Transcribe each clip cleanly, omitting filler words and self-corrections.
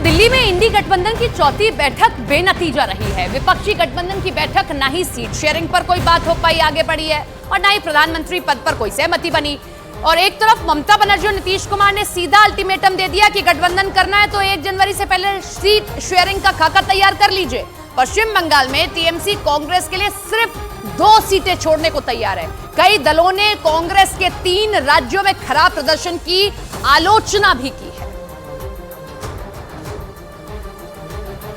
दिल्ली में इंडी गठबंधन की चौथी बैठक बेनतीजा रही है। विपक्षी गठबंधन की बैठक ना ही सीट शेयरिंग पर कोई बात हो पाई आगे बढ़ी है और ना ही प्रधानमंत्री पद पर कोई सहमति बनी। और एक तरफ ममता बनर्जी और नीतीश कुमार ने सीधा अल्टीमेटम दे दिया कि गठबंधन करना है तो 1 जनवरी से पहले सीट शेयरिंग का खाका तैयार कर लीजिए। पश्चिम बंगाल में टीएमसी कांग्रेस के लिए सिर्फ 2 सीटें छोड़ने को तैयार है। कई दलों ने कांग्रेस के 3 राज्यों में खराब प्रदर्शन की आलोचना भी की है।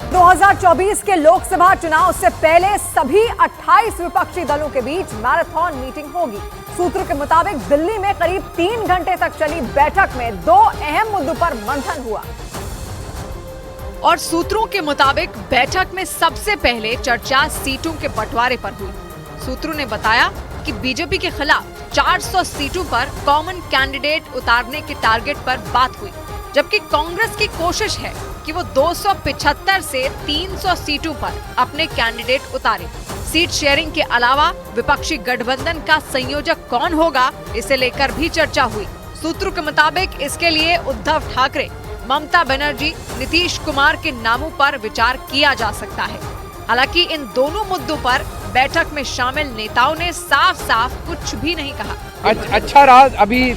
2024 के लोकसभा चुनाव से पहले सभी 28 विपक्षी दलों के बीच मैराथन मीटिंग होगी। सूत्रों के मुताबिक दिल्ली में करीब 3 घंटे तक चली बैठक में 2 अहम मुद्दों पर मंथन हुआ। और सूत्रों के मुताबिक बैठक में सबसे पहले चर्चा सीटों के बंटवारे पर हुई। सूत्रों ने बताया कि बीजेपी के खिलाफ 400 सीटों पर कॉमन कैंडिडेट उतारने के टारगेट पर बात हुई, जबकि कांग्रेस की कोशिश है कि वो 275 से 300 सीटों पर अपने कैंडिडेट उतारे। सीट शेयरिंग के अलावा विपक्षी गठबंधन का संयोजक कौन होगा, इसे लेकर भी चर्चा हुई। सूत्रों के मुताबिक इसके लिए उद्धव ठाकरे, ममता बनर्जी, नीतीश कुमार के नामों पर विचार किया जा सकता है। हालांकि इन दोनों मुद्दों पर बैठक में शामिल नेताओं ने साफ साफ कुछ भी नहीं कहा। अच्छा रहा, अभी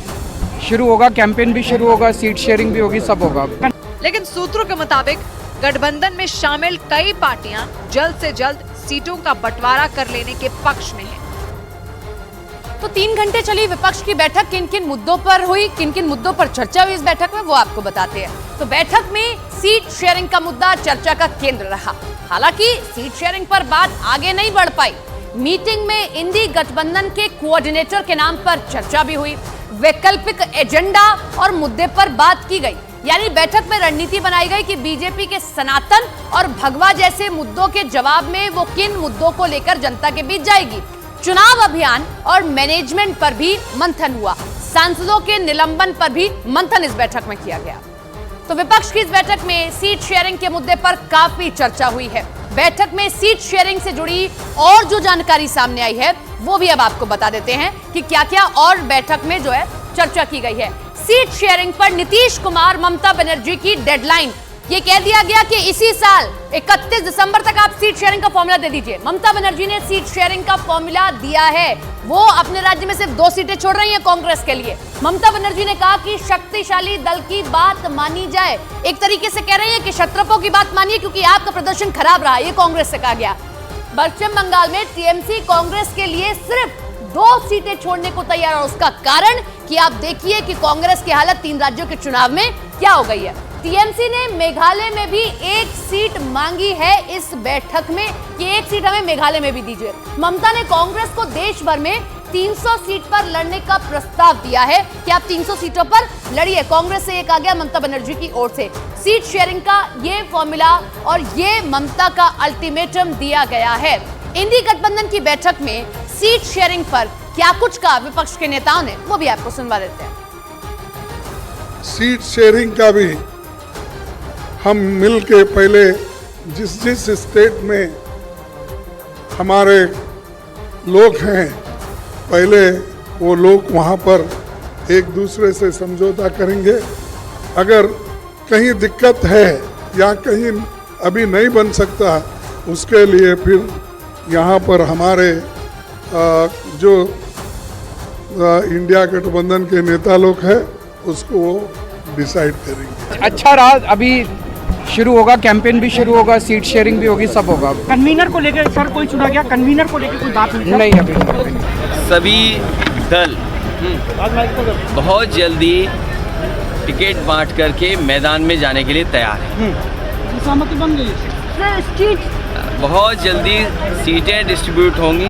शुरू होगा, कैंपेन भी शुरू होगा, सीट शेयरिंग भी होगी, सब होगा। लेकिन सूत्रों के मुताबिक गठबंधन में शामिल कई पार्टियां जल्द से जल्द सीटों का बंटवारा कर लेने के पक्ष में हैं। तो 3 घंटे चली विपक्ष की बैठक, किन किन मुद्दों पर हुई, किन किन मुद्दों पर चर्चा हुई इस बैठक में, वो आपको बताते हैं। तो बैठक में सीट शेयरिंग का मुद्दा चर्चा का केंद्र रहा। हालांकि सीट शेयरिंग पर बात आगे नहीं बढ़ पाई। मीटिंग में इंडी गठबंधन के कोऑर्डिनेटर के नाम पर चर्चा भी हुई। वैकल्पिक एजेंडा और मुद्दे पर बात की गई, यानी बैठक में रणनीति बनाई गई कि बीजेपी के सनातन और भगवा जैसे मुद्दों के जवाब में वो किन मुद्दों को लेकर जनता के बीच जाएगी। चुनाव अभियान और मैनेजमेंट पर भी मंथन हुआ। सांसदों के निलंबन पर भी मंथन इस बैठक में किया गया। तो विपक्ष की इस बैठक में सीट शेयरिंग के मुद्दे पर काफी चर्चा हुई है। बैठक में सीट शेयरिंग से जुड़ी और जो जानकारी सामने आई है वो भी अब आपको बता देते हैं कि क्या क्या और बैठक में जो है चर्चा की गई है। सीट शेयरिंग पर नीतीश कुमार, ममता बनर्जी की डेडलाइन, ये कह दिया गया कि इसी साल 31 दिसंबर तक आप सीट शेयरिंग का फॉर्मूला दे दीजिए। ममता बनर्जी ने सीट शेयरिंग का फॉर्मूला दिया है। वो अपने राज्य में सिर्फ 2 सीटें छोड़ रही हैं कांग्रेस के लिए। ममता बनर्जी ने कहा कि शक्तिशाली दल की बात मानी जाए। एक तरीके से कह रही है कि क्षत्रपों की बात मानिए क्योंकि आपका प्रदर्शन खराब रहा, ये कांग्रेस से कहा गया। पश्चिम बंगाल में टीएमसी कांग्रेस के लिए सिर्फ 2 सीटें छोड़ने को तैयार है। उसका कारण कि आप देखिए कि कांग्रेस की हालत 3 राज्यों के चुनाव में क्या हो गई है। टीएमसी ने मेघालय में भी 1 सीट मांगी है इस बैठक में कि 1 सीट हमें मेघालय में भी दीजिए। ममता ने कांग्रेस को देश भर में 300 सीट पर लड़ने का प्रस्ताव दिया है कि आप 300 सीटों पर लड़िए। कांग्रेस से ये कहा गया ममता बनर्जी की ओर से। सीट शेयरिंग का ये फॉर्मूला और ये ममता का अल्टीमेटम दिया गया है। इंडी गठबंधन की बैठक में सीट शेयरिंग पर क्या कुछ कहा विपक्ष के नेताओं ने, वो भी आपको सुनवा देते हैं। सीट शेयरिंग का भी हम मिल के पहले जिस स्टेट में हमारे लोग हैं, पहले वो लोग वहाँ पर एक दूसरे से समझौता करेंगे। अगर कहीं दिक्कत है या कहीं अभी नहीं बन सकता, उसके लिए फिर यहाँ पर हमारे जो इंडिया गठबंधन के नेता लोग हैं उसको वो डिसाइड करेंगे। अच्छा रहा, अभी शुरू होगा, कैंपेन भी शुरू होगा, सीट शेयरिंग भी होगी, सब होगा। कन्वीनर को लेकर सर कोई चुना गया, कन्वीनर को लेकर कोई बात नहीं अभी। सभी दल बहुत जल्दी टिकट बांट करके मैदान में जाने के लिए तैयार है। सहमति बन गई। बहुत जल्दी सीटें डिस्ट्रीब्यूट होंगी